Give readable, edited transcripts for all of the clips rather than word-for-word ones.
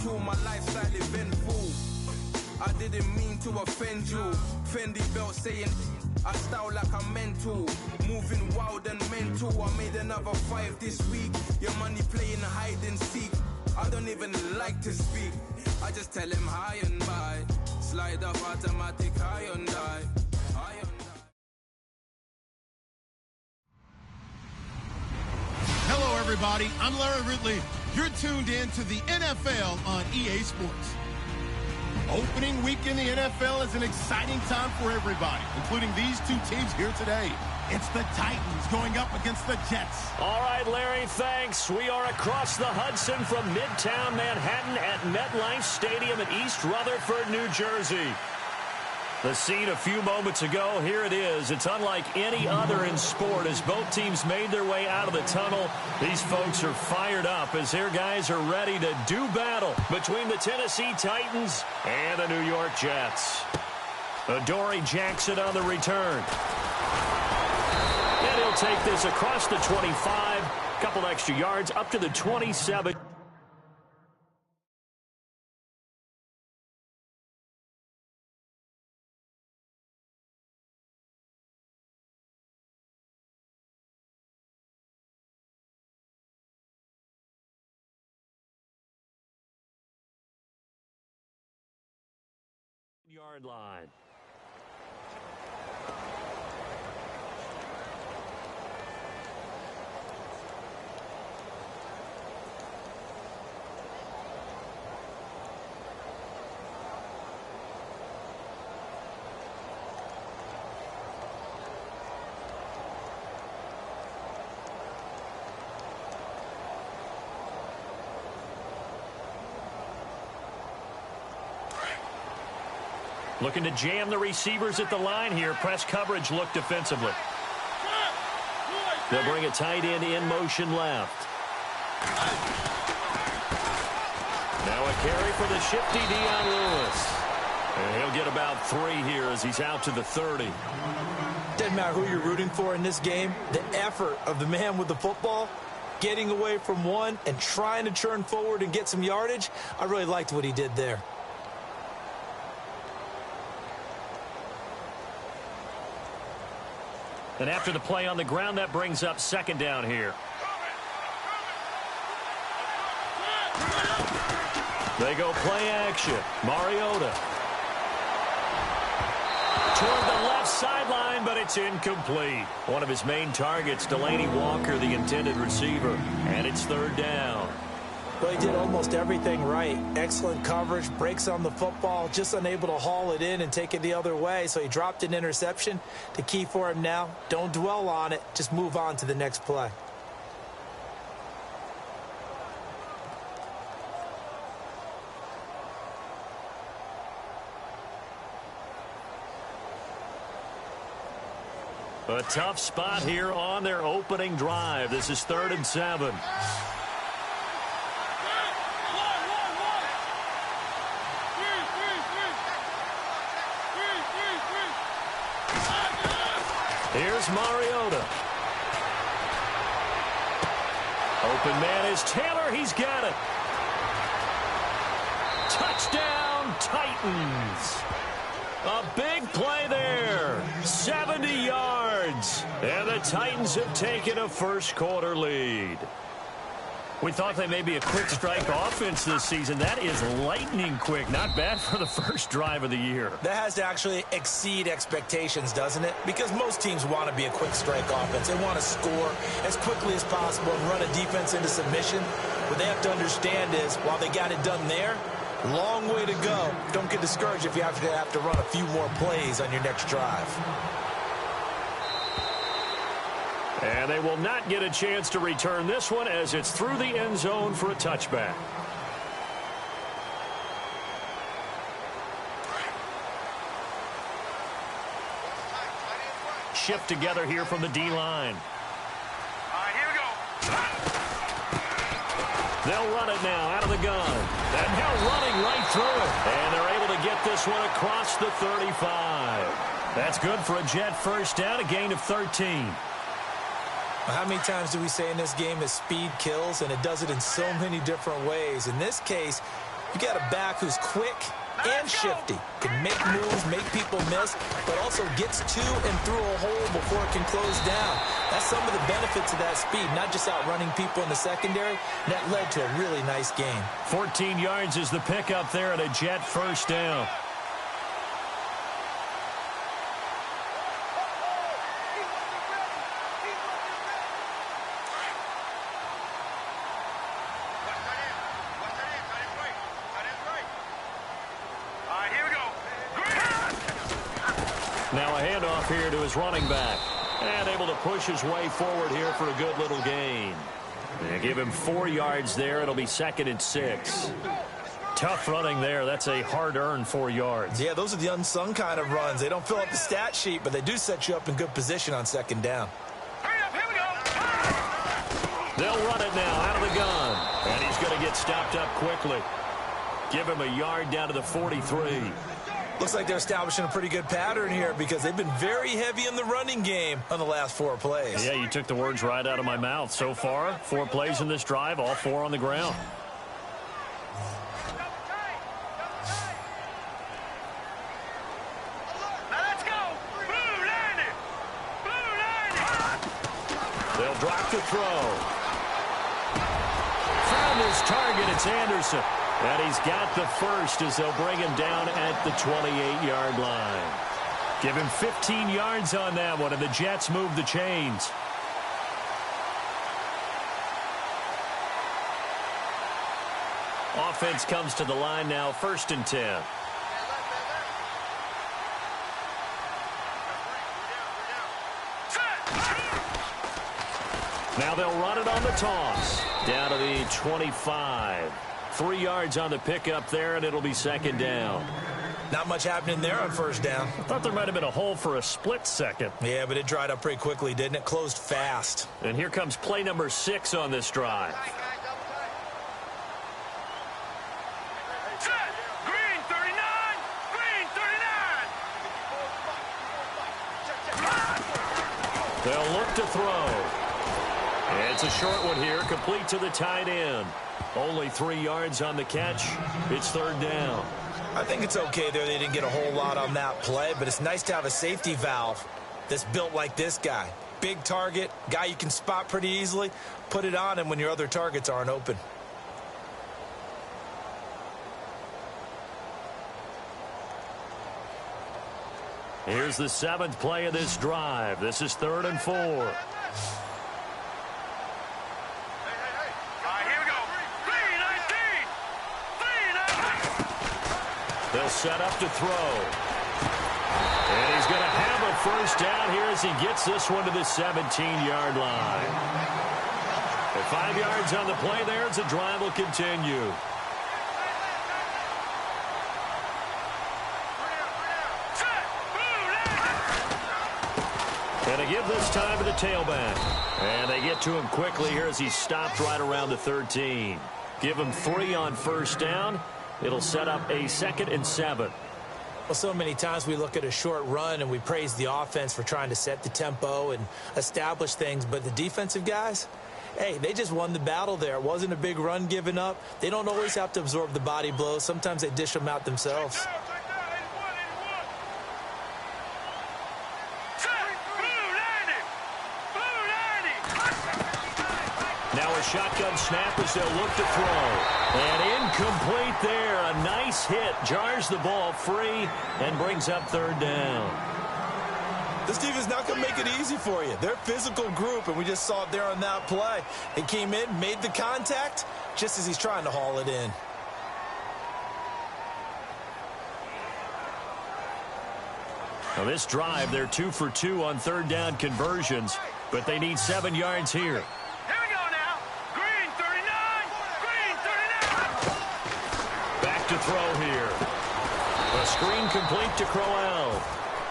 mental, my life slightly eventful. I didn't mean to offend you. Fendi belt saying I style like I'm mental. Moving wild and mental. I made another 5 this week. Your money playing hide and seek. I don't even like to speak. I just tell him hi and bye. Slide up automatic high and die. Hello, everybody. I'm Larry Ridley. You're tuned in to the NFL on EA Sports. Opening week in the NFL is an exciting time for everybody, including these two teams here today. It's the Titans going up against the Jets. All right, Larry, thanks. We are across the Hudson from Midtown Manhattan at MetLife Stadium in East Rutherford, New Jersey. The scene a few moments ago, here it is. It's unlike any other in sport as both teams made their way out of the tunnel. These folks are fired up as their guys are ready to do battle between the Tennessee Titans and the New York Jets. Adoree Jackson on the return. And he'll take this across the 25, couple extra yards up to the 27. Yard line. Looking to jam the receivers at the line here. Press coverage look defensively. They'll bring a tight end in motion left. Now a carry for the shifty Dion Lewis. And he'll get about 3 here as he's out to the 30. Doesn't matter who you're rooting for in this game. The effort of the man with the football, getting away from one and trying to turn forward and get some yardage, I really liked what he did there. And after the play on the ground, that brings up second down here. They go play action. Mariota. Toward the left sideline, but it's incomplete. One of his main targets, Delaney Walker, the intended receiver. And it's third down. Well, he did almost everything right. Excellent coverage, breaks on the football, just unable to haul it in and take it the other way. So he dropped an interception. The key for him now, don't dwell on it. Just move on to the next play. A tough spot here on their opening drive. This is 3rd and 7. Here's Mariota. Open man is Taylor. He's got it. Touchdown, Titans. A big play there. 70 yards. And the Titans have taken a first-quarter lead. We thought they may be a quick strike offense this season. That is lightning quick. Not bad for the first drive of the year. That has to actually exceed expectations, doesn't it? Because most teams want to be a quick strike offense. They want to score as quickly as possible and run a defense into submission. What they have to understand is, while they got it done there, long way to go. Don't get discouraged if you have to run a few more plays on your next drive. And they will not get a chance to return this one as it's through the end zone for a touchback. Shift together here from the D-line. All right, here we go. They'll run it now out of the gun. And now running right through it. And they're able to get this one across the 35. That's good for a Jet first down, a gain of 13. How many times do we say in this game that speed kills, and it does it in so many different ways? In this case, You got a back who's quick and shifty, can make moves, make people miss, but also gets to and through a hole before it can close down. That's some of the benefits of that speed, not just outrunning people in the secondary. And that led to a really nice game. 14 yards is the pickup there and a Jet first down. Now a handoff here to his running back. And able to push his way forward here for a good little gain. And give him 4 yards there. It'll be 2nd and 6. Tough running there. That's a hard-earned 4 yards. Yeah, those are the unsung kind of runs. They don't fill up the stat sheet, but they do set you up in good position on 2nd down. Hurry up, here we go. They'll run it now out of the gun. And he's going to get stopped up quickly. Give him a yard down to the 43. Looks like they're establishing a pretty good pattern here because they've been very heavy in the running game on the last 4 plays. Yeah, you took the words right out of my mouth. So far, 4 plays in this drive, all 4 on the ground. Now let's go. Blue line it. Blue line it. They'll drop to throw. Found his target. It's Anderson. And he's got the first as they'll bring him down at the 28-yard line. Give him 15 yards on that one, and the Jets move the chains. Offense comes to the line now, 1st and 10. Now they'll run it on the toss. Down to the 25. 3 yards on the pickup there, and it'll be 2nd down. Not much happening there on 1st down. I thought there might have been a hole for a split second. Yeah, but it dried up pretty quickly, didn't it? Closed fast. And here comes play number 6 on this drive. Set. Green 39. Green 39. They'll look to throw. It's a short one here, complete to the tight end. Only 3 yards on the catch. It's 3rd down. I think it's okay there. They didn't get a whole lot on that play, but it's nice to have a safety valve that's built like this guy. Big target, guy you can spot pretty easily. Put it on him when your other targets aren't open. Here's the 7th play of this drive. This is 3rd and 4. They'll set up to throw. And he's going to have a first down here as he gets this one to the 17-yard line. And 5 yards on the play there as the drive will continue. And a give this time to the tailback. And they get to him quickly here as he's stopped right around the 13. Give him 3 on 1st down. It'll set up a 2nd and 7. Well, so many times we look at a short run and we praise the offense for trying to set the tempo and establish things. But the defensive guys, hey, they just won the battle there. It wasn't a big run given up. They don't always have to absorb the body blows. Sometimes they dish them out themselves. Now a shotgun snap as they'll look to throw. And incomplete there. A nice hit. Jars the ball free and brings up 3rd down. This team is not going to make it easy for you. They're a physical group, and we just saw it there on that play. It came in, made the contact, just as he's trying to haul it in. Now this drive, they're 2 for 2 on 3rd down conversions, but they need 7 yards here. To throw here. A screen complete to Crowell.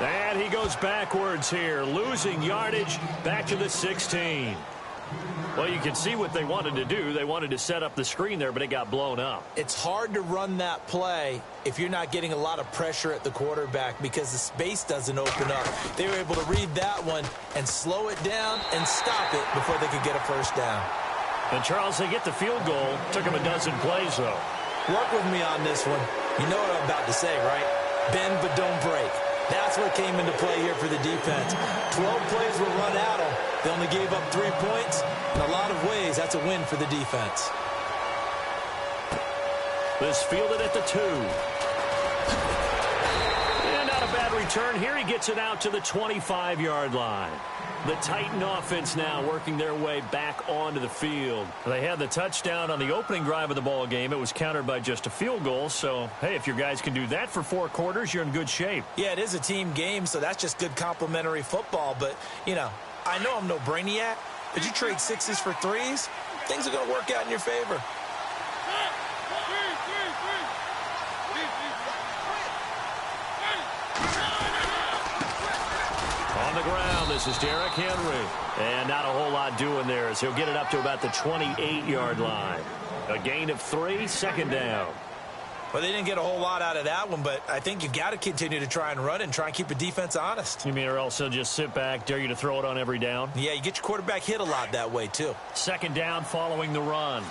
And he goes backwards here, losing yardage back to the 16. Well, you can see what they wanted to do. They wanted to set up the screen there, but it got blown up. It's hard to run that play if you're not getting a lot of pressure at the quarterback because the space doesn't open up. They were able to read that one and slow it down and stop it before they could get a 1st down. And, Charles, they get the field goal. Took them a dozen plays, though. Work with me on this one. You know what I'm about to say, right? Bend but don't break. That's what came into play here for the defense. 12 plays were run at them. They only gave up 3 points. In a lot of ways, that's a win for the defense. This fielded at the 2. And not a bad return here. He gets it out to the 25-yard line. The Titan offense now working their way back onto the field. They had the touchdown on the opening drive of the ball game. It was countered by just a field goal. So, hey, if your guys can do that for 4 quarters, you're in good shape. Yeah, it is a team game, so that's just good complimentary football. But, you know, I know I'm no brainiac, but you trade 6s for 3s, things are going to work out in your favor. On the ground, this is Derrick Henry. And not a whole lot doing there as he'll get it up to about the 28-yard line. A gain of 3, second down. Well, they didn't get a whole lot out of that one, but I think you've got to continue to try and run and try and keep the defense honest. You mean or else he'll just sit back, dare you to throw it on every down? Yeah, you get your quarterback hit a lot that way, too. Second down following the run.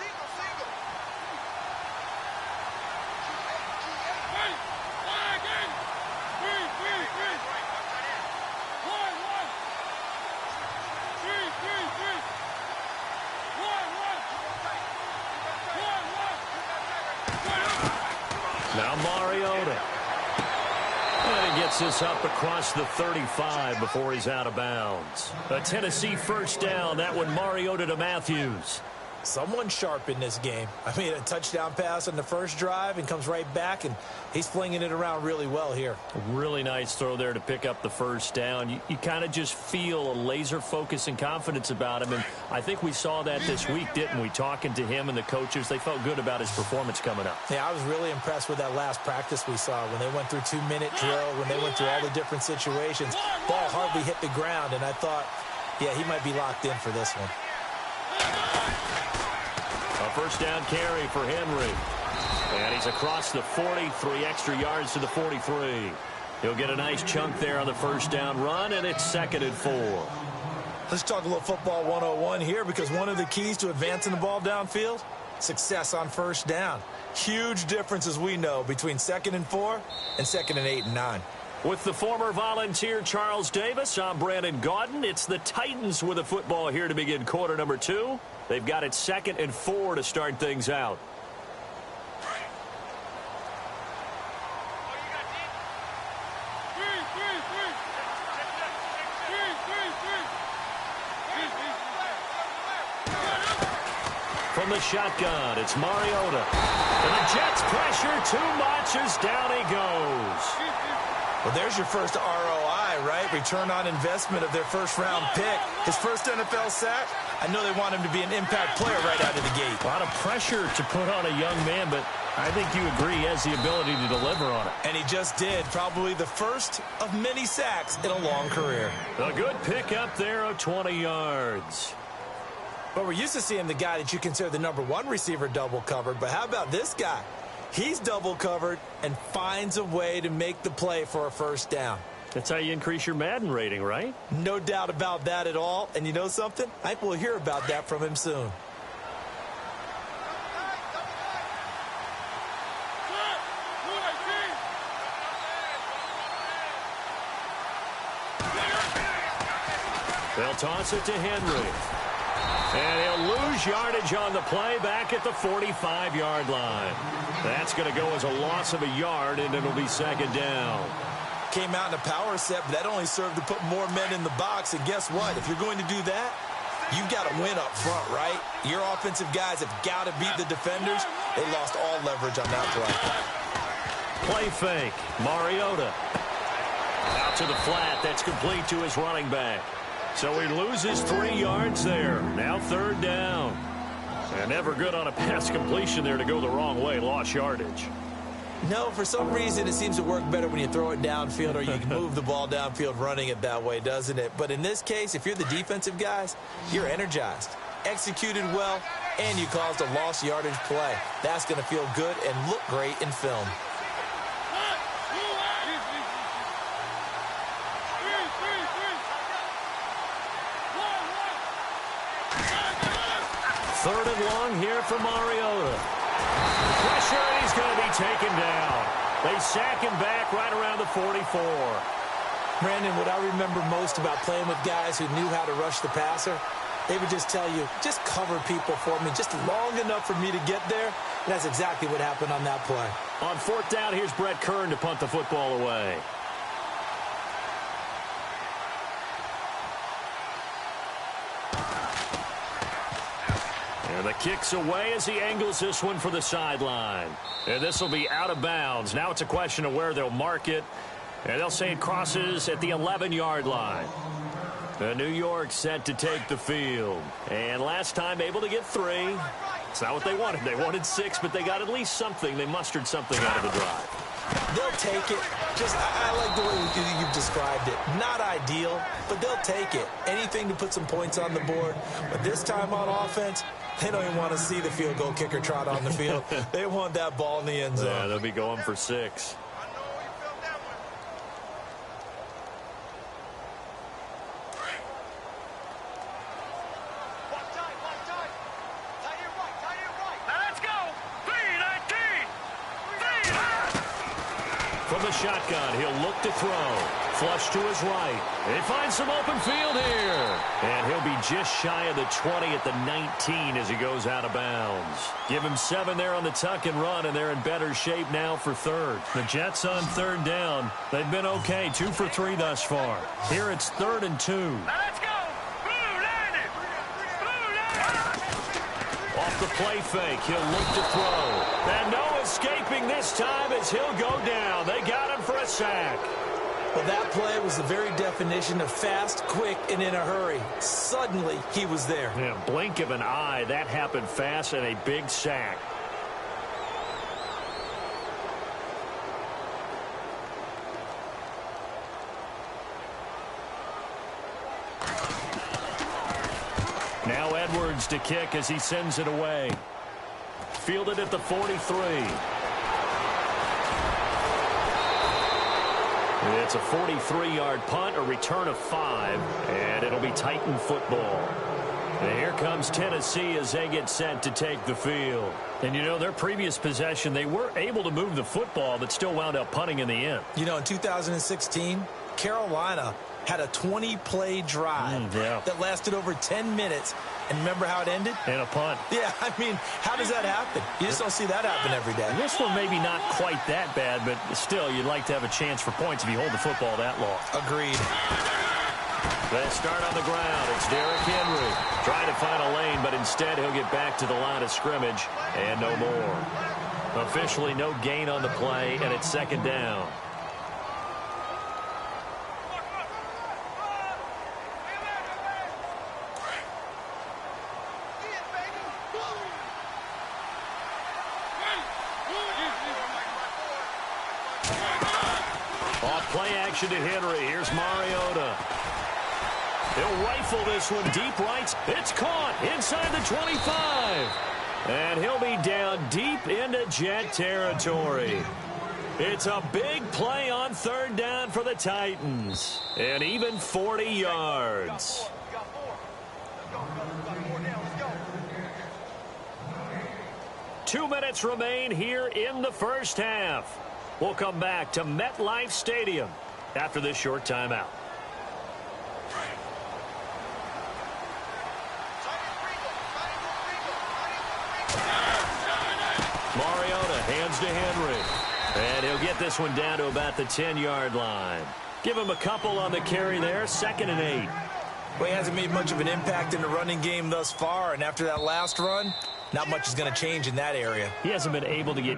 Now Mariota. And he gets this up across the 35 before he's out of bounds. A Tennessee first down. That one Mariota to Matthews. Someone sharp in this game. I mean, a touchdown pass on the first drive and comes right back, and he's flinging it around really well here. A really nice throw there to pick up the first down. You kind of just feel a laser focus and confidence about him, and I think we saw that this week, didn't we? Talking to him and the coaches, they felt good about his performance coming up. Yeah, I was really impressed with that last practice we saw when they went through 2-minute drill, when they went through all the different situations. Ball hardly hit the ground, and I thought, yeah, he might be locked in for this one. A first down carry for Henry. And he's across the 40, 3 extra yards to the 43. He'll get a nice chunk there on the first down run, and it's 2nd and 4. Let's talk a little football 101 here, because one of the keys to advancing the ball downfield, success on first down. Huge difference, as we know, between 2nd and 4 and 2nd and 8 and 9. With the former Volunteer Charles Davis, I'm Brandon Gaudin. It's the Titans with a football here to begin quarter number 2. They've got it 2nd and 4 to start things out. From the shotgun, it's Mariota. And the Jets pressure too much as down he goes. Well, there's your first ROI, right? Return on investment of their first-round pick. His first NFL sack. I know they want him to be an impact player right out of the gate. A lot of pressure to put on a young man, but I think you agree he has the ability to deliver on it. And he just did. Probably the first of many sacks in a long career. A good pickup there of 20 yards. But we're used to seeing the guy that you consider the #1 receiver double covered. But how about this guy? He's double covered and finds a way to make the play for a first down. That's how you increase your Madden rating, right? No doubt about that at all. And you know something? I think we'll hear about that from him soon. They'll toss it to Henry. And he'll lose yardage on the play back at the 45-yard line. That's going to go as a loss of a yard, and it'll be 2nd down. Came out in a power set, but that only served to put more men in the box. And guess what? If you're going to do that, you've got to win up front, right? Your offensive guys have got to beat the defenders. They lost all leverage on that play. Play fake. Mariota. Out to the flat. That's complete to his running back. So he loses 3 yards there. Now 3rd down. And never good on a pass completion there to go the wrong way. Lost yardage. No, for some reason it seems to work better when you throw it downfield or you can move the ball downfield running it that way, doesn't it? But in this case, if you're the defensive guys, you're energized, executed well, and you caused a lost yardage play. That's going to feel good and look great in film. Third and long here for Mariota. pressure, and he's going to be taken down. They sack him back right around the 44. Brandon, what I remember most about playing with guys who knew how to rush the passer, they would just tell you, just cover people for me, just long enough for me to get there. And that's exactly what happened on that play. On fourth down, here's Brett Kern to punt the football away. And the kick's away as he angles this one for the sideline. And this will be out of bounds. Now it's a question of where they'll mark it. And they'll say it crosses at the 11-yard line. New York set to take the field. And last time able to get 3. It's not what they wanted. They wanted 6, but they got at least something. They mustered something out of the drive. They'll take it. I like the way you've described it. Not ideal, but they'll take it. Anything to put some points on the board. But this time on offense, they don't even want to see the field goal kicker trot on the field. They want that ball in the end zone. Yeah, they'll be going for 6. From the shotgun, he'll look to throw. Flush to his right. He finds some open field here. And he'll be just shy of the 20 at the 19 as he goes out of bounds. Give him 7 there on the tuck and run, and they're in better shape now for third. The Jets on third down. They've been okay, 2 for 3 thus far. Here it's 3rd and 2. Let's go! Blue line it! Blue line! Off the play fake, he'll look to throw. And no escaping this time as he'll go down. They got him for a sack. Well, that play was the very definition of fast, quick, and in a hurry. Suddenly, he was there. Yeah, blink of an eye, that happened fast and a big sack. Now Edwards to kick as he sends it away. Fielded at the 43. It's a 43-yard punt, a return of 5, and it'll be Titan football. And here comes Tennessee as they get set to take the field. And, you know, their previous possession, they were able to move the football, but still wound up punting in the end. You know, in 2016, Carolina had a 20-play drive that lasted over 10 minutes. And remember how it ended? And a punt. Yeah, I mean, how does that happen? You just don't see that happen every day. This one maybe not quite that bad, but still, you'd like to have a chance for points if you hold the football that long. Agreed. They start on the ground. It's Derrick Henry trying to find a lane, but instead he'll get back to the line of scrimmage and no more. Officially no gain on the play, and it's 2nd down. Play action to Henry. Here's Mariota. He'll rifle this one deep right. It's caught inside the 25. And he'll be down deep into Jet territory. It's a big play on 3rd down for the Titans. And even 40 yards. Two minutes remain here in the first half. We'll come back to MetLife Stadium after this short timeout. Mariota hands to Henry. And he'll get this one down to about the 10-yard line. Give him a couple on the carry there, 2nd and 8. Well, he hasn't made much of an impact in the running game thus far, and after that last run, not much is going to change in that area. He hasn't been able to get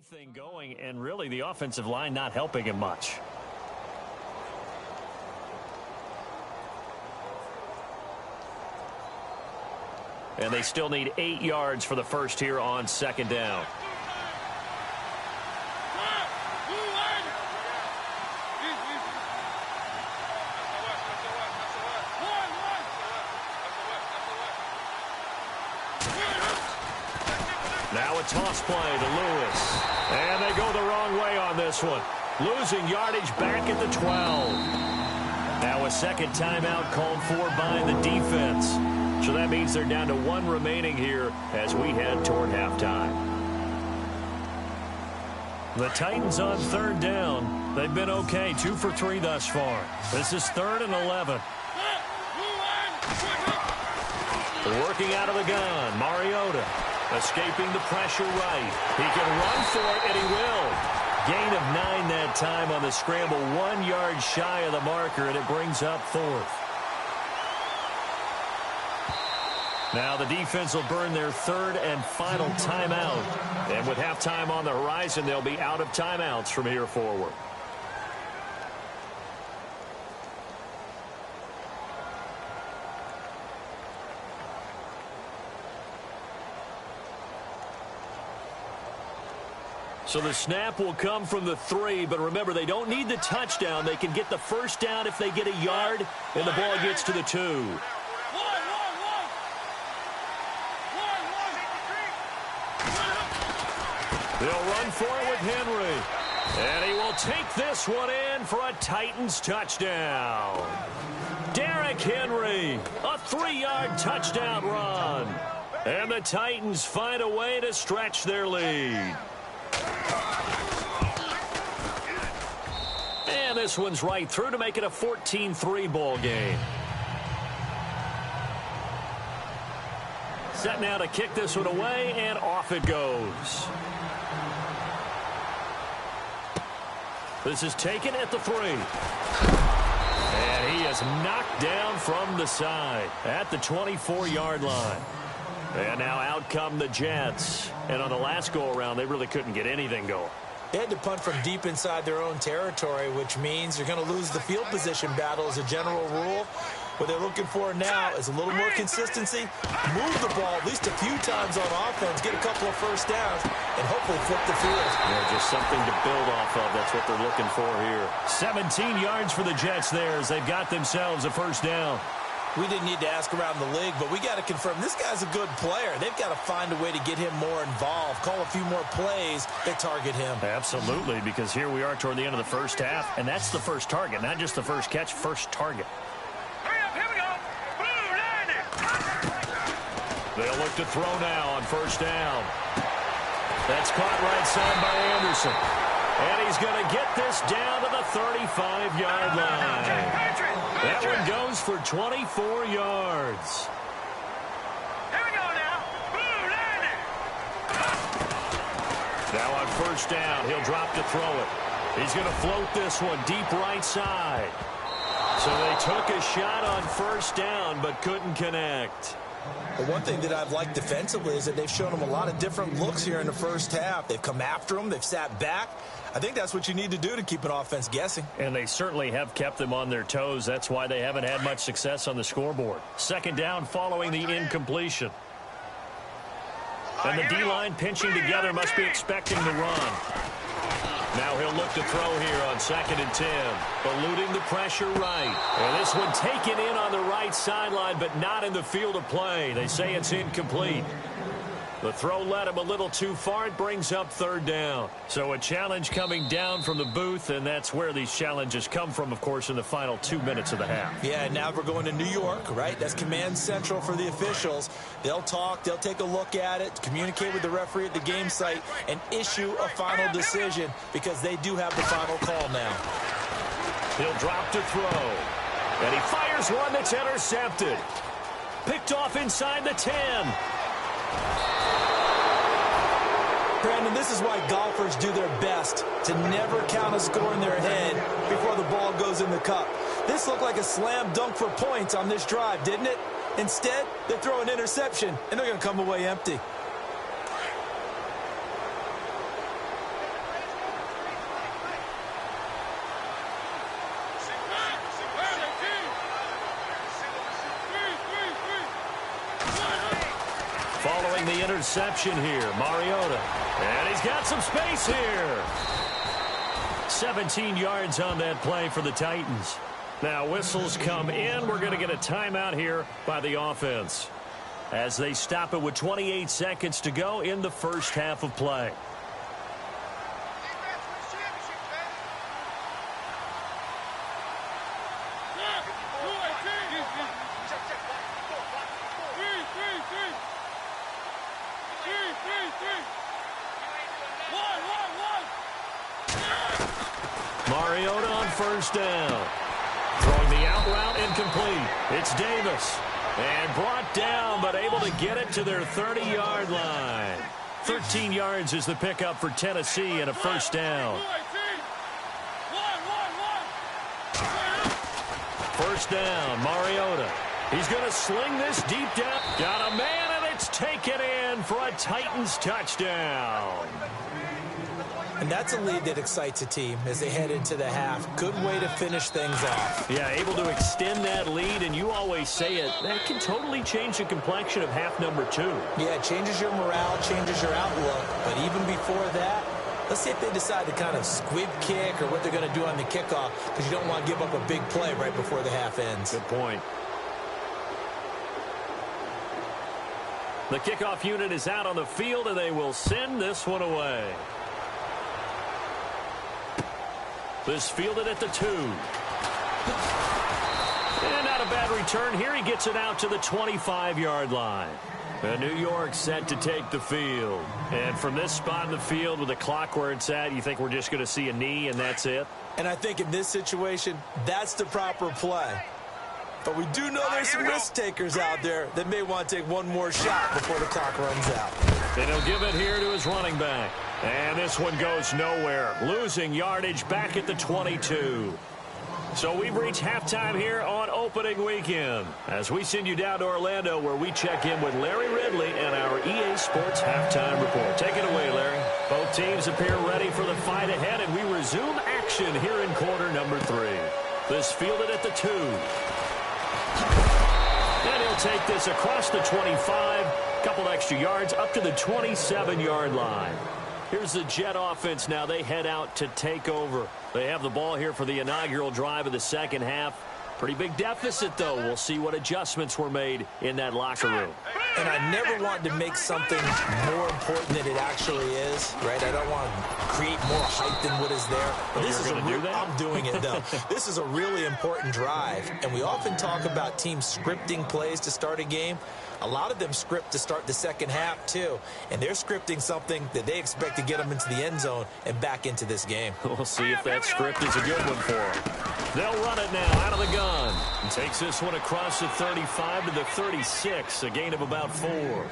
anything going, and really the offensive line not helping him much. And they still need 8 yards for the first here on second down. Now a toss play to Lewis. And they go the wrong way on this one. Losing yardage back at the 12. Now a second timeout called for by the defense. So that means they're down to 1 remaining here as we head toward halftime. The Titans on third down. They've been okay, 2 for 3 thus far. This is 3rd and 11. Working out of the gun, Mariota. Escaping the pressure right. He can run for it, and he will. Gain of 9 that time on the scramble. 1 yard shy of the marker, and it brings up 4th. Now the defense will burn their 3rd and final timeout. And with halftime on the horizon, they'll be out of timeouts from here forward. So the snap will come from the 3, but remember, they don't need the touchdown. They can get the first down if they get a yard, and the ball gets to the 2. They'll run for it with Henry. And he will take this one in for a Titans touchdown. Derrick Henry, a 3-yard touchdown run. And the Titans find a way to stretch their lead. And this one's right through to make it a 14-3 ball game. Set now to kick this one away, and off it goes. This is taken at the 3. And he is knocked down from the side at the 24-yard line. And now out come the Jets. And on the last go-around, they really couldn't get anything going. They had to punt from deep inside their own territory, which means you're going to lose the field position battle as a general rule. What they're looking for now is a little more consistency, move the ball at least a few times on offense, get a couple of first downs, and hopefully flip the field. Yeah, just something to build off of. That's what they're looking for here. 17 yards for the Jets there as they've got themselves a first down. We didn't need to ask around the league, but we got to confirm this guy's a good player. They've got to find a way to get him more involved, call a few more plays that target him. Absolutely, because here we are toward the end of the first half, and that's the first target, not just the first catch, first target. Hurry up, here we go. Blue line it. They'll look to throw now on first down. That's caught right side by Anderson. And he's going to get this down to the 35-yard line. That one goes for 24 yards. Here we go now. Blue line it. Now on first down, he'll drop to throw it. He's going to float this one deep right side. So they took a shot on first down but couldn't connect. But one thing that I've liked defensively is that they've shown them a lot of different looks here in the first half. They've come after them. They've sat back. I think that's what you need to do to keep an offense guessing. And they certainly have kept them on their toes. That's why they haven't had much success on the scoreboard. Second down following the incompletion. And the D-line pinching together must be expecting the run. Now he'll look to throw here on 2nd and 10. Eluding the pressure right. And this one taken in on the right sideline, but not in the field of play. They say it's incomplete. The throw led him a little too far. It brings up 3rd down. So a challenge coming down from the booth, and that's where these challenges come from, of course, in the final 2 minutes of the half. Yeah, now we're going to New York, right? That's command central for the officials. They'll talk, they'll take a look at it, communicate with the referee at the game site, and issue a final decision because they do have the final call now. He'll drop to throw. And he fires one that's intercepted. Picked off inside the 10. Brandon, this is why golfers do their best to never count a score in their head before the ball goes in the cup. This looked like a slam dunk for points on this drive, didn't it? Instead, they throw an interception, and they're going to come away empty. the interception here, Mariota. And he's got some space here. 17 yards on that play for the Titans. Now whistles come in. We're going to get a timeout here by the offense as they stop it with 28 seconds to go in the first half of play. Mariota on first down. Throwing the out route incomplete. It's Davis. And brought down, but able to get it to their 30-yard line. 13 yards is the pickup for Tennessee and a first down. First down, Mariota. He's going to sling this deep down. Got a man, and it's taken in for a Titans touchdown. And that's a lead that excites a team as they head into the half. Good way to finish things off. Yeah, able to extend that lead, and you always say it, that can totally change the complexion of half number 2. Yeah, it changes your morale, changes your outlook. But even before that, let's see if they decide to kind of squib kick or what they're going to do on the kickoff, because you don't want to give up a big play right before the half ends. Good point. The kickoff unit is out on the field, and they will send this one away. This fielded at the 2. And not a bad return here. He gets it out to the 25-yard line. And New York set to take the field. And from this spot in the field with the clock where it's at, you think we're just going to see a knee and that's it? And I think in this situation, that's the proper play. But we do know there's some risk takers out there that may want to take one more shot before the clock runs out. And he'll give it here to his running back. And this one goes nowhere. Losing yardage back at the 22. So we've reached halftime here on opening weekend as we send you down to Orlando where we check in with Larry Ridley and our EA Sports Halftime Report. Take it away, Larry. Both teams appear ready for the fight ahead, and we resume action here in quarter number 3. This fielded at the 2. And he'll take this across the 25, couple extra yards up to the 27-yard line. Here's the Jet offense now. They head out to take over. They have the ball here for the inaugural drive of the second half. Pretty big deficit, though. We'll see what adjustments were made in that locker room. And I never want to make something more important than it actually is, right? I don't want to create more hype than what is there. But this is I'm doing it, though. This is a really important drive. And we often talk about teams scripting plays to start a game. A lot of them script to start the second half, too. And they're scripting something that they expect to get them into the end zone and back into this game. We'll see if that script is a good one for them. They'll run it now out of the gun. And takes this one across the 35 to the 36, a gain of about 4.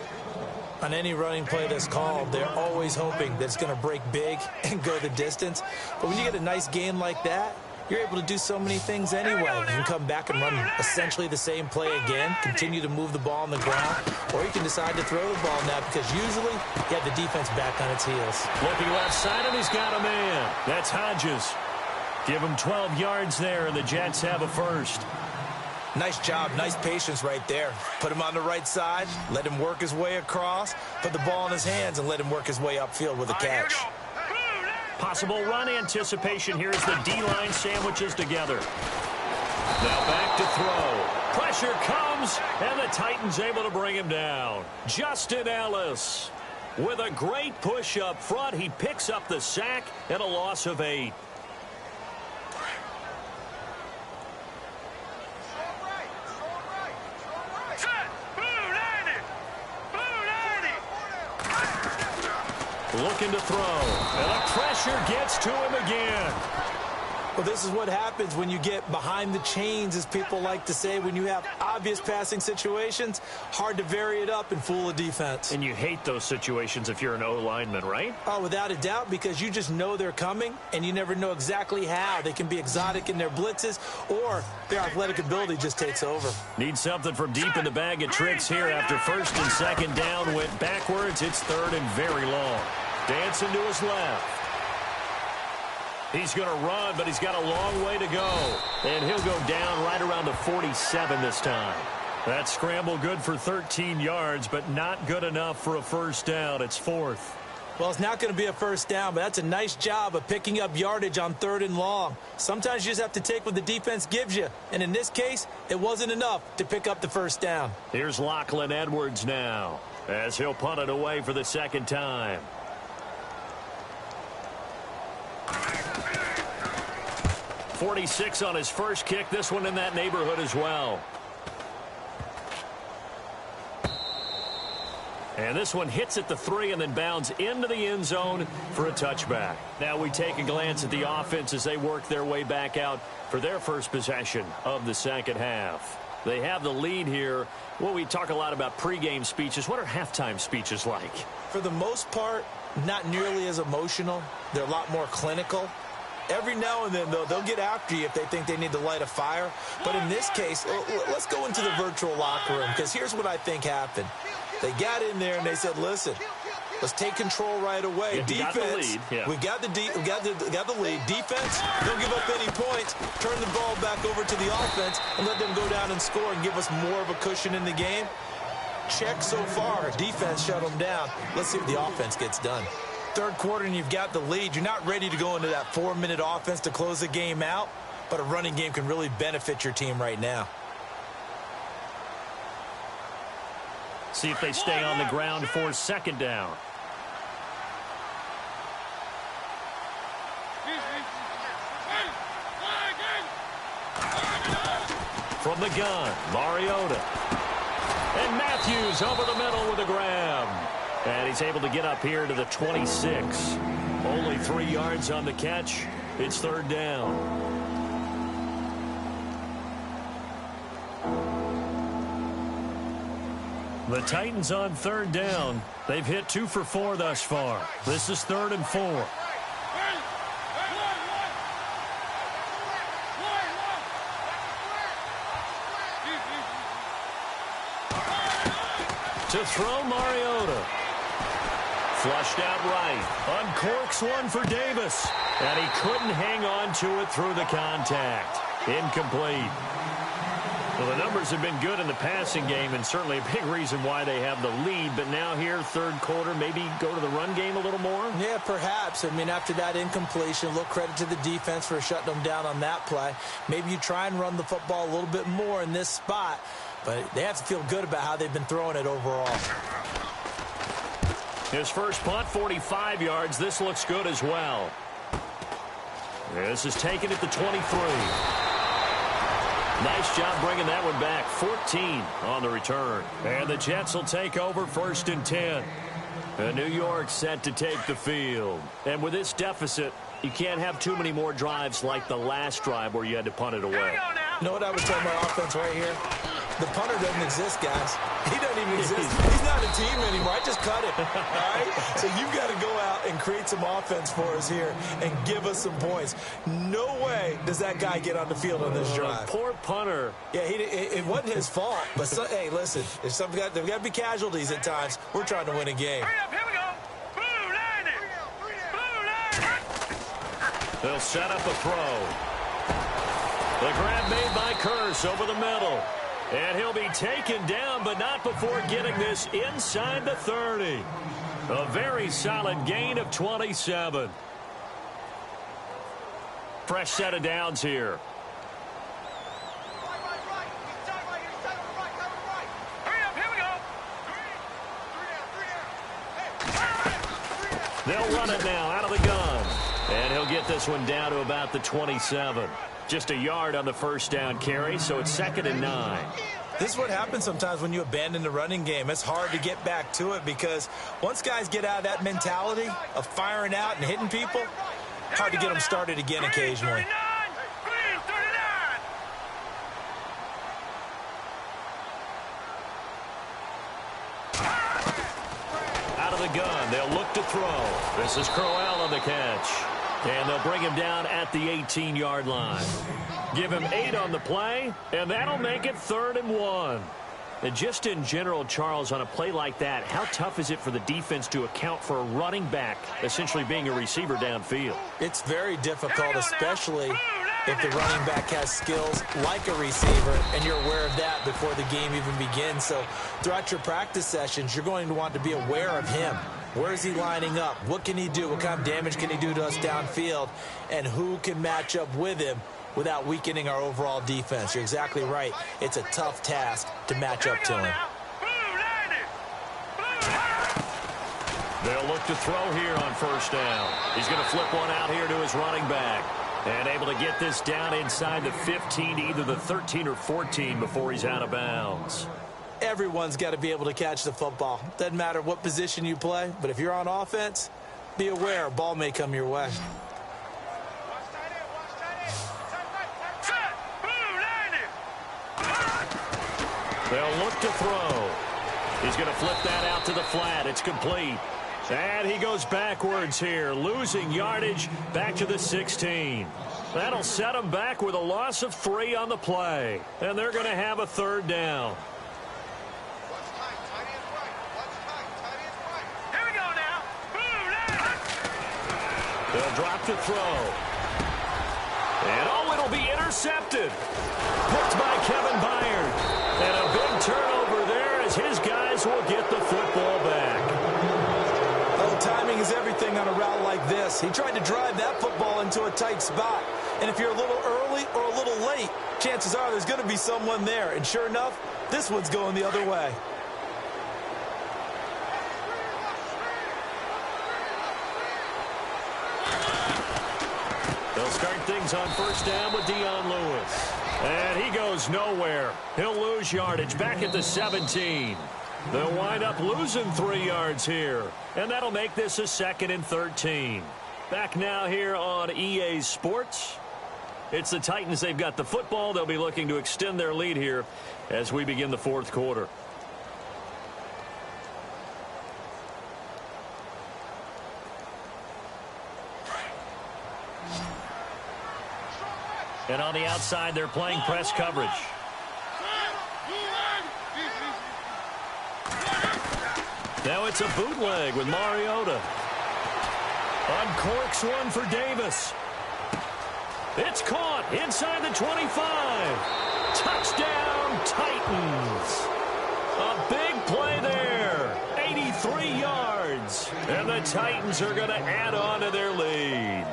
On any running play that's called, they're always hoping that it's going to break big and go the distance. But when you get a nice gain like that, you're able to do so many things anyway. You can come back and run essentially the same play again, continue to move the ball on the ground, or you can decide to throw the ball now because usually you have the defense back on its heels. Looking left side, and he's got a man. That's Hodges. Give him 12 yards there, and the Jets have a first. Nice job, nice patience right there. Put him on the right side, let him work his way across, put the ball in his hands, and let him work his way upfield with a catch. Possible run anticipation. Here's the D-line sandwiches together. Now back to throw. Pressure comes, and the Titans able to bring him down. Justin Ellis with a great push up front. He picks up the sack and a loss of 8. Looking to throw, and the pressure gets to him again. Well, this is what happens when you get behind the chains, as people like to say. When you have obvious passing situations, hard to vary it up and fool a defense. And you hate those situations if you're an O-lineman, right? Oh, without a doubt, because you just know they're coming, and you never know exactly how. They can be exotic in their blitzes, or their athletic ability just takes over. Need something from deep in the bag of tricks here after first and second down went backwards. It's third and very long. Dancing to his left. He's going to run, but he's got a long way to go. And he'll go down right around the 47 this time. That scramble good for 13 yards, but not good enough for a first down. It's 4th. Well, it's not going to be a first down, but that's a nice job of picking up yardage on 3rd and long. Sometimes you just have to take what the defense gives you, and in this case, it wasn't enough to pick up the first down. Here's Lachlan Edwards now, as he'll punt it away for the second time. .46 on his first kick. This one in that neighborhood as well. And this one hits at the 3 and then bounds into the end zone for a touchback. Now we take a glance at the offense as they work their way back out for their first possession of the second half. They have the lead here. Well, we talk a lot about pregame speeches. What are halftime speeches like? For the most part, not nearly as emotional. They're a lot more clinical. Every now and then, though, they'll get after you if they think they need to light a fire. But in this case, let's go into the virtual locker room, because here's what I think happened. They got in there and they said, listen, let's take control right away. Yeah, Defense, we got the lead. Defense, don't give up any points. Turn the ball back over to the offense and let them go down and score and give us more of a cushion in the game. Check so far. Defense shut them down. Let's see what the offense gets done. Third quarter and you've got the lead. You're not ready to go into that 4-minute offense to close the game out, but a running game can really benefit your team right now. See if they stay on the ground for second down. From the gun, Mariota. And Matthews over the middle with a grab. And he's able to get up here to the 26. Only 3 yards on the catch. It's third down. The Titans on third down. They've hit 2 for 4 thus far. This is 3rd and 4. To throw, Mariota. Flushed out right. Uncorks one for Davis. And he couldn't hang on to it through the contact. Incomplete. Well, the numbers have been good in the passing game, and certainly a big reason why they have the lead. But now here, third quarter, maybe go to the run game a little more? Yeah, perhaps. I mean, after that incompletion, a little credit to the defense for shutting them down on that play. Maybe you try and run the football a little bit more in this spot. But they have to feel good about how they've been throwing it overall. His first punt, 45 yards. This looks good as well. This is taken at the 23. Nice job bringing that one back. 14 on the return. And the Jets will take over 1st and 10. And New York set to take the field. And with this deficit, you can't have too many more drives like the last drive where you had to punt it away. You know what I would tell my offense right here? The punter doesn't exist, guys. He doesn't even exist. He's not a team anymore. I just cut him. All right? So you've got to go out and create some offense for us here and give us some points. No way does that guy get on the field on this drive. Poor punter. Yeah, it wasn't his fault. But, hey, listen, there's got to be casualties at times. We're trying to win a game. Hurry up, here we go. Blue line it. Blue line it. They'll set up a throw. The grab made by Curse over the middle. And he'll be taken down, but not before getting this inside the 30. A very solid gain of 27. Fresh set of downs here. Hurry up, here we go. They'll run it now out of the gun. And he'll get this one down to about the 27. Just a yard on the first down carry, so it's 2nd and 9. This is what happens sometimes when you abandon the running game. It's hard to get back to it because once guys get out of that mentality of firing out and hitting people, hard to get them started again occasionally. Out of the gun, they'll look to throw. This is Crowell on the catch. And they'll bring him down at the 18-yard line. Give him 8 on the play, and that'll make it 3rd and 1. And just in general, Charles, on a play like that, how tough is it for the defense to account for a running back essentially being a receiver downfield? It's very difficult, especially if the running back has skills like a receiver, and you're aware of that before the game even begins. So throughout your practice sessions, you're going to want to be aware of him. Where is he lining up? What can he do? What kind of damage can he do to us downfield? And who can match up with him without weakening our overall defense? You're exactly right. It's a tough task to match up to him. They'll look to throw here on first down. He's going to flip one out here to his running back. And able to get this down inside the 15, either the 13 or 14 before he's out of bounds. Everyone's got to be able to catch the football. Doesn't matter what position you play, but if you're on offense, be aware a ball may come your way. They'll look to throw. He's going to flip that out to the flat. It's complete. And he goes backwards here, losing yardage back to the 16. That'll set him back with a loss of 3 on the play. And they're going to have a third down. Here we go now. They'll drop to throw. And oh, it'll be intercepted. Picked by Kevin Byard. And a big turnover there as his guys will get the football back. Oh, timing is everything on a route like this. He tried to drive that football into a tight spot. And if you're a little early or a little late, chances are there's going to be someone there. And sure enough, this one's going the other way. They'll start things on first down with Dion Lewis. And he goes nowhere. He'll lose yardage back at the 17. They'll wind up losing 3 yards here. And that'll make this a 2nd and 13. Back now here on EA Sports. It's the Titans. They've got the football. They'll be looking to extend their lead here as we begin the 4th quarter. And on the outside, they're playing press coverage. Now it's a bootleg with Mariota. Uncorks one for Davis. It's caught inside the 25. Touchdown, Titans. A big play there. 83 yards. And the Titans are going to add on to their lead.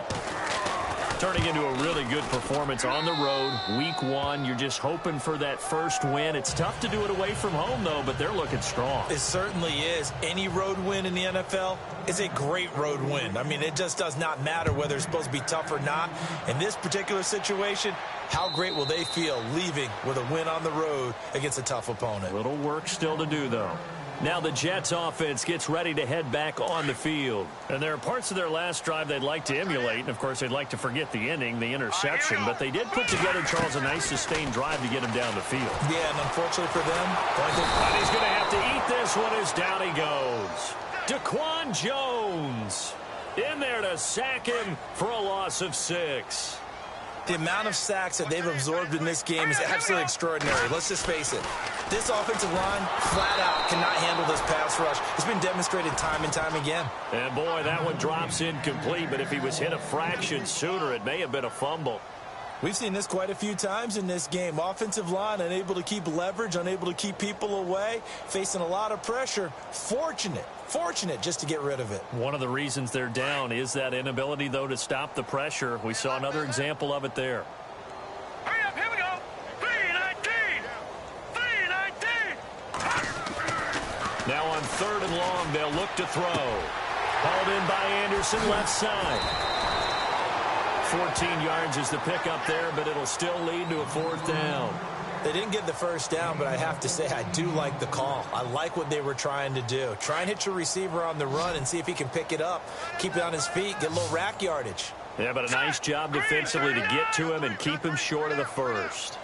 Turning into a really good performance on the road. Week 1, you're just hoping for that first win. It's tough to do it away from home, though, but they're looking strong. It certainly is. Any road win in the NFL is a great road win. I mean, it just does not matter whether it's supposed to be tough or not. In this particular situation, how great will they feel leaving with a win on the road against a tough opponent? Little work still to do, though. Now the Jets offense gets ready to head back on the field. And there are parts of their last drive they'd like to emulate. And, of course, they'd like to forget the ending, the interception. But they did put together, Charles, a nice sustained drive to get him down the field. Yeah, and unfortunately for them, and he's going to have to eat this one as down he goes. Daquan Jones in there to sack him for a loss of 6. The amount of sacks that they've absorbed in this game is absolutely extraordinary. Let's just face it. This offensive line, flat out, cannot handle this pass rush. It's been demonstrated time and time again. And, boy, that one drops incomplete. But if he was hit a fraction sooner, it may have been a fumble. We've seen this quite a few times in this game. Offensive line unable to keep leverage, unable to keep people away, facing a lot of pressure. Fortunate just to get rid of it. One of the reasons they're down is that inability, though, to stop the pressure. We saw another example of it there. Hurry up, here we go. 3-19. 3-19. Now on 3rd and long, they'll look to throw. Hauled in by Anderson, left side. 14 yards is the pickup there, but it'll still lead to a 4th down. They didn't get the first down, but I have to say I do like the call. I like what they were trying to do. Try and hit your receiver on the run and see if he can pick it up, keep it on his feet, get a little rack yardage. Yeah, but a nice job defensively to get to him and keep him short of the first.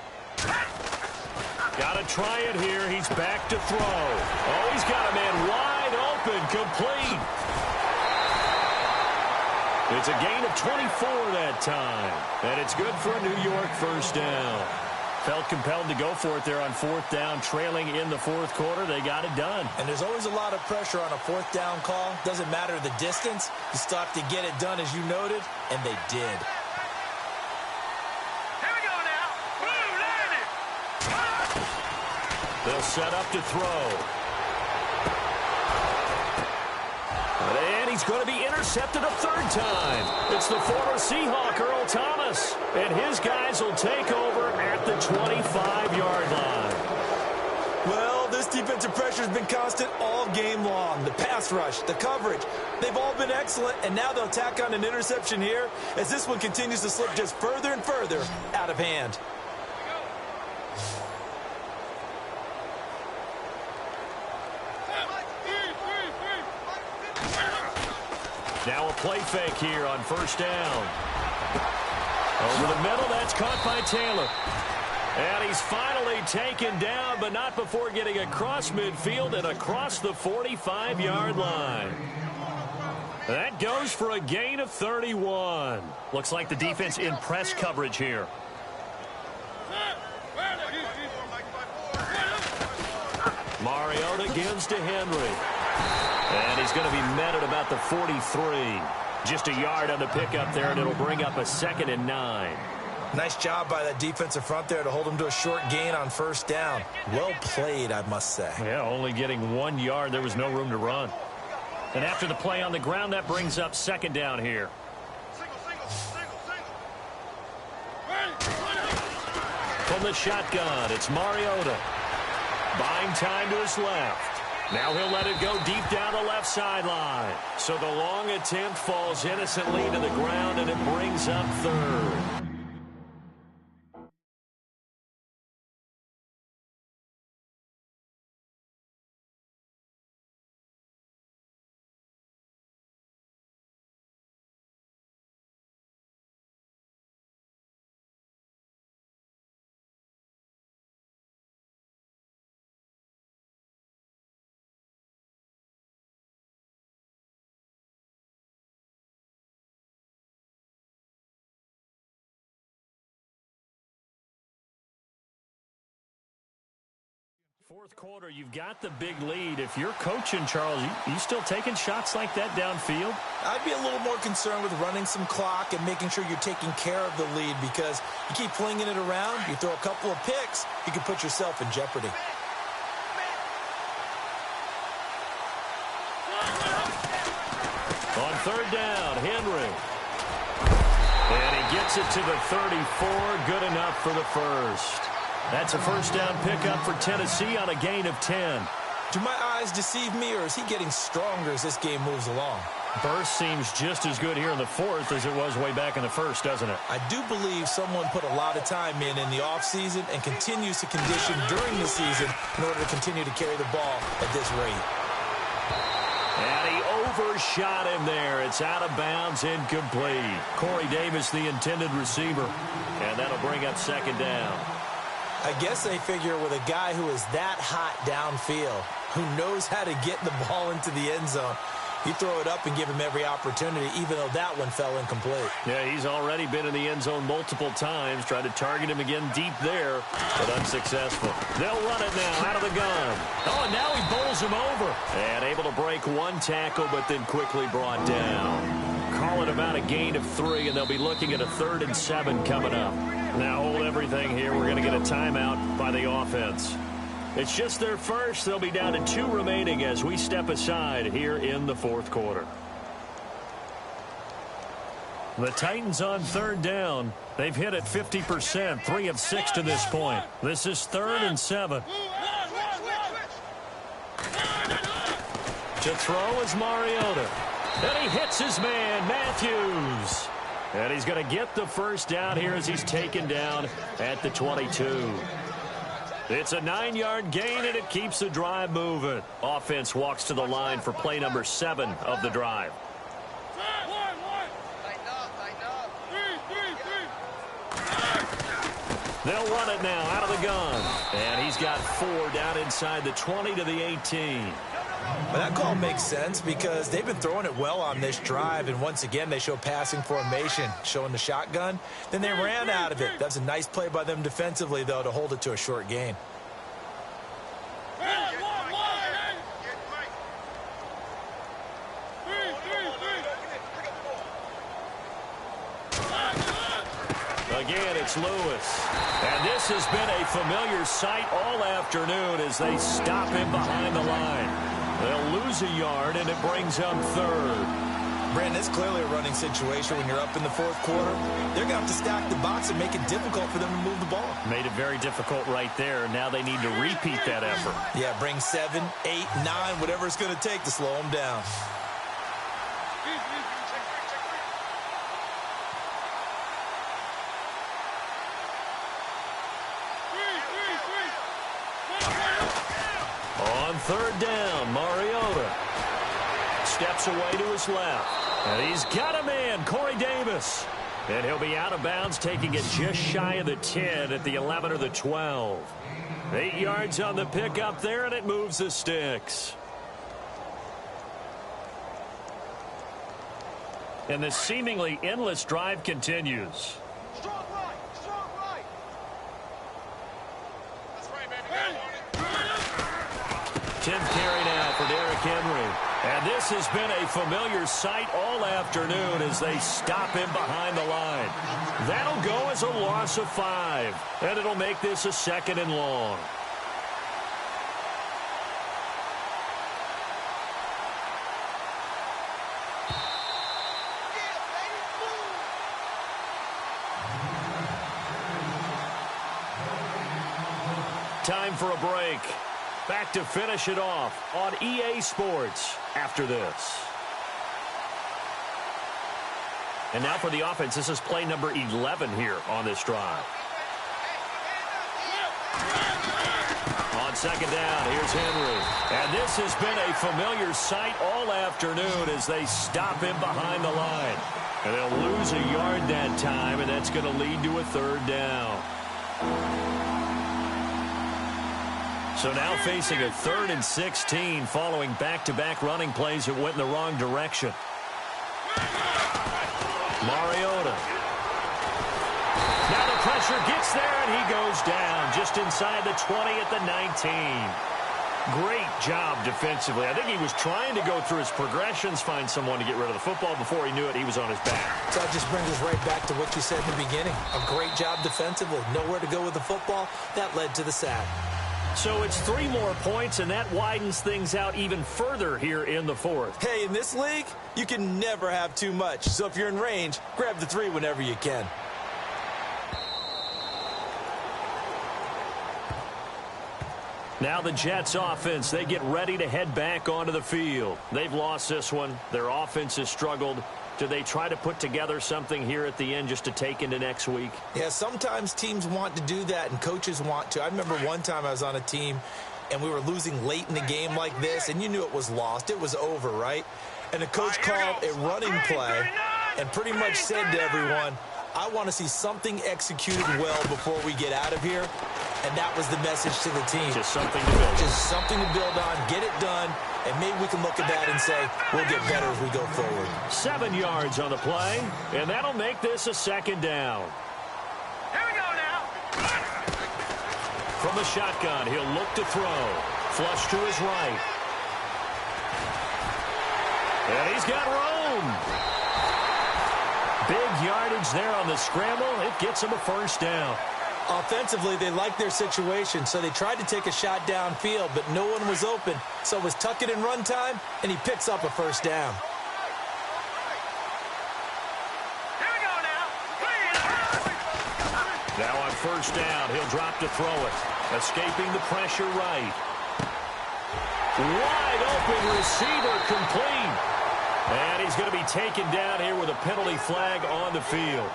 Got to try it here. He's back to throw. Oh, he's got a man wide open, complete. It's a gain of 24 that time. And it's good for a New York first down. Felt compelled to go for it there on 4th down, trailing in the 4th quarter. They got it done. And there's always a lot of pressure on a 4th down call. Doesn't matter the distance. You still have to get it done, as you noted, and they did. They'll set up to throw. And he's going to be intercepted a third time. It's the former Seahawk, Earl Thomas. And his guys will take over at the 25-yard line. Well, this defensive pressure has been constant all game long. The pass rush, the coverage, they've all been excellent. And now they'll tack on an interception here as this one continues to slip just further and further out of hand. Now a play fake here on first down. Over the middle, that's caught by Taylor. And he's finally taken down, but not before getting across midfield and across the 45-yard line. That goes for a gain of 31. Looks like the defense in press coverage here. Mariota gives to Henry. And he's going to be met at about the 43. Just a yard on the pickup there, and it'll bring up a 2nd and 9. Nice job by that defensive front there to hold him to a short gain on first down. Well played, I must say. Yeah, only getting 1 yard. There was no room to run. And after the play on the ground, that brings up 2nd down here. From the shotgun, it's Mariota. Buying time to his left. Now he'll let it go deep down the left sideline. So the long attempt falls innocently to the ground, and it brings up 3rd. Fourth quarter, you've got the big lead. If you're coaching, Charles, you still taking shots like that downfield? I'd be a little more concerned with running some clock and making sure you're taking care of the lead, because you keep flinging it around, you throw a couple of picks, you can put yourself in jeopardy. On 3rd down, Henry. And he gets it to the 34, good enough for the first. That's a first down pickup for Tennessee on a gain of 10. Do my eyes deceive me, or is he getting stronger as this game moves along? Burst seems just as good here in the 4th as it was way back in the 1st, doesn't it? I do believe someone put a lot of time in the offseason and continues to condition during the season in order to continue to carry the ball at this rate. And he overshot him there. It's out of bounds, incomplete. Corey Davis, the intended receiver. And that'll bring up 2nd down. I guess they figure with a guy who is that hot downfield, who knows how to get the ball into the end zone, you throw it up and give him every opportunity, even though that one fell incomplete. Yeah, he's already been in the end zone multiple times, tried to target him again deep there, but unsuccessful. They'll run it now out of the gun. Oh, and now he bowls him over. And able to break 1 tackle, but then quickly brought down. Call it about a gain of 3, and they'll be looking at a 3rd and 7 coming up. Now hold everything here. We're going to get a timeout by the offense. It's just their first. They'll be down to 2 remaining as we step aside here in the 4th quarter. The Titans on 3rd down. They've hit it 50%, 3 of 6 to this point. This is 3rd and 7. To throw is Mariota. And he hits his man, Matthews. And he's going to get the first down here as he's taken down at the 22. It's a 9-yard gain, and it keeps the drive moving. Offense walks to the line for play number 7 of the drive. They'll run it now out of the gun. And he's got 4 down inside the 20 to the 18. Well, that call makes sense because they've been throwing it well on this drive, and once again they show passing formation, showing the shotgun. Then they ran out of it. That's a nice play by them defensively, though, to hold it to a short gain. Again, it's Lewis. And this has been a familiar sight all afternoon as they stop him behind the line. They'll lose a yard, and it brings them third. Brandon, it's clearly a running situation when you're up in the fourth quarter. They're going to have to stack the box and make it difficult for them to move the ball. Made it very difficult right there. Now they need to repeat that effort. Yeah, bring 7, 8, 9, whatever it's going to take to slow them down. On third down, Mariota steps away to his left. And he's got a man, Corey Davis. And he'll be out of bounds, taking it just shy of the 10 at the 11 or the 12. 8 yards on the pickup there, and it moves the sticks. And the seemingly endless drive continues. Strong right, strong right. That's right, baby. 10th carry now for Derrick Henry. And this has been a familiar sight all afternoon as they stop him behind the line. That'll go as a loss of 5. And it'll make this a 2nd and long. Time for a break. Back to finish it off on EA Sports after this. And now for the offense. This is play number 11 here on this drive. On second down, here's Henry. And this has been a familiar sight all afternoon as they stop him behind the line. And they'll lose a yard that time, and that's going to lead to a 3rd down. So now facing a 3rd and 16 following back-to-back running plays that went in the wrong direction. Mariota. Now the pressure gets there, and he goes down just inside the 20 at the 19. Great job defensively. I think he was trying to go through his progressions, find someone to get rid of the football. Before he knew it, he was on his back. So that just brings us right back to what you said in the beginning. A great job defensively. Nowhere to go with the football. That led to the sack. So it's 3 more points, and that widens things out even further here in the 4th. Hey, in this league, you can never have too much. So if you're in range, grab the 3 whenever you can. Now the Jets offense, they get ready to head back onto the field. They've lost this one. Their offense has struggled. Do they try to put together something here at the end just to take into next week? Yeah, sometimes teams want to do that and coaches want to. I remember one time I was on a team and we were losing late in the game like this, and you knew it was lost. It was over, right? And the coach called a running play and pretty much said to everyone, I want to see something executed well before we get out of here. And that was the message to the team. Just something to build. Just something to build on, get it done, and maybe we can look at that and say, we'll get better as we go forward. 7 yards on the play, and that'll make this a 2nd down. Here we go now. From the shotgun, he'll look to throw. Flush to his right. And he's got room. Big yardage there on the scramble. It gets him a 1st down. Offensively, they liked their situation, so they tried to take a shot downfield, but no one was open. So it was tuck it in run time, and he picks up a 1st down. Here we go now. Now on 1st down, he'll drop to throw it. Escaping the pressure right. Wide open receiver complete. And he's going to be taken down here with a penalty flag on the field.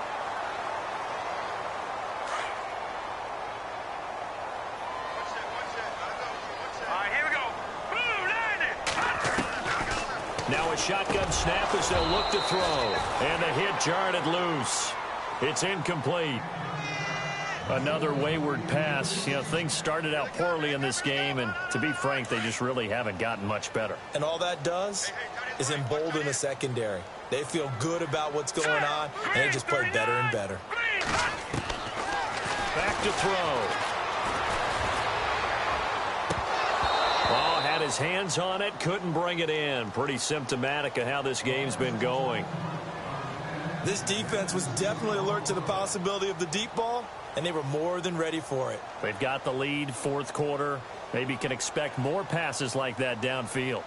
Now a shotgun snap as they'll look to throw. And the hit jarred loose. It's incomplete. Another wayward pass. You know, things started out poorly in this game, and to be frank, they just really haven't gotten much better. And all that does is embolden the secondary. They feel good about what's going on, and they just play better and better. Back to throw. Oh, had his hands on it, couldn't bring it in. Pretty symptomatic of how this game's been going. This defense was definitely alert to the possibility of the deep ball, and they were more than ready for it. They've got the lead, fourth quarter. Maybe can expect more passes like that downfield.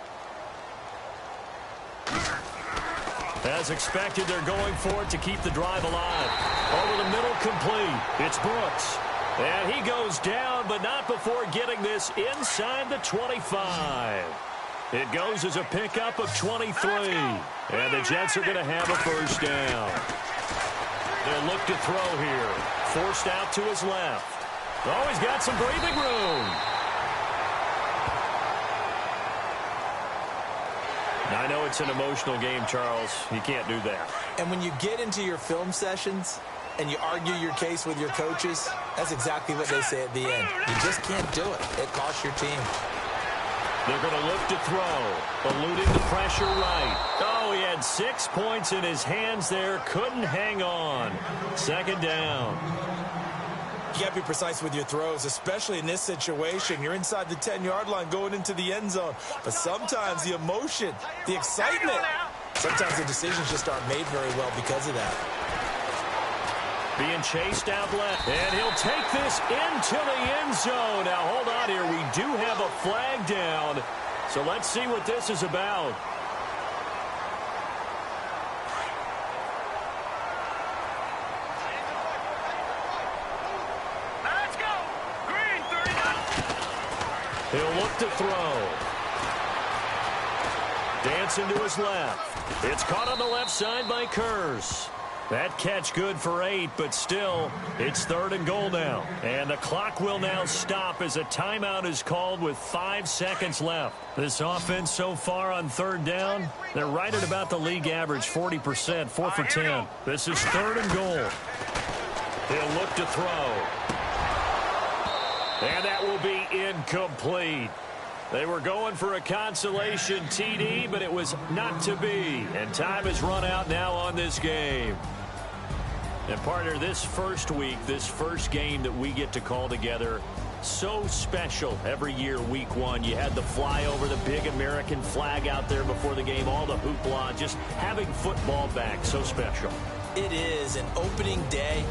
As expected, they're going for it to keep the drive alive. Over the middle, complete. It's Brooks. And he goes down, but not before getting this inside the 25. It goes as a pickup of 23. And the Jets are going to have a first down. They'll look to throw here. Forced out to his left. Oh, he's got some breathing room. I know it's an emotional game, Charles. You can't do that. And when you get into your film sessions and you argue your case with your coaches, that's exactly what they say at the end. You just can't do it. It costs your team. They're going to look to throw. Eluding the pressure right. Oh, he had 6 points in his hands there. Couldn't hang on. Second down. You got to be precise with your throws, especially in this situation. You're inside the 10-yard line going into the end zone. But sometimes the emotion, the excitement, sometimes the decisions just aren't made very well because of that. Being chased out left. And he'll take this into the end zone. Now, hold on here. We do have a flag down. So let's see what this is about. Let's go. Green 39. He'll look to throw. Dancing to his left. It's caught on the left side by Kurz. That catch good for 8, but still, it's 3rd and goal now. And the clock will now stop as a timeout is called with 5 seconds left. This offense so far on 3rd down, they're right at about the league average, 40%, 4 for 10. This is 3rd and goal. He'll look to throw. And that will be incomplete. They were going for a consolation TD, but it was not to be. And time has run out now on this game. And partner, this first week, this first game that we get to call together, so special every year, week 1. You had the flyover, the big American flag out there before the game, all the hoopla, just having football back, so special. It is an opening day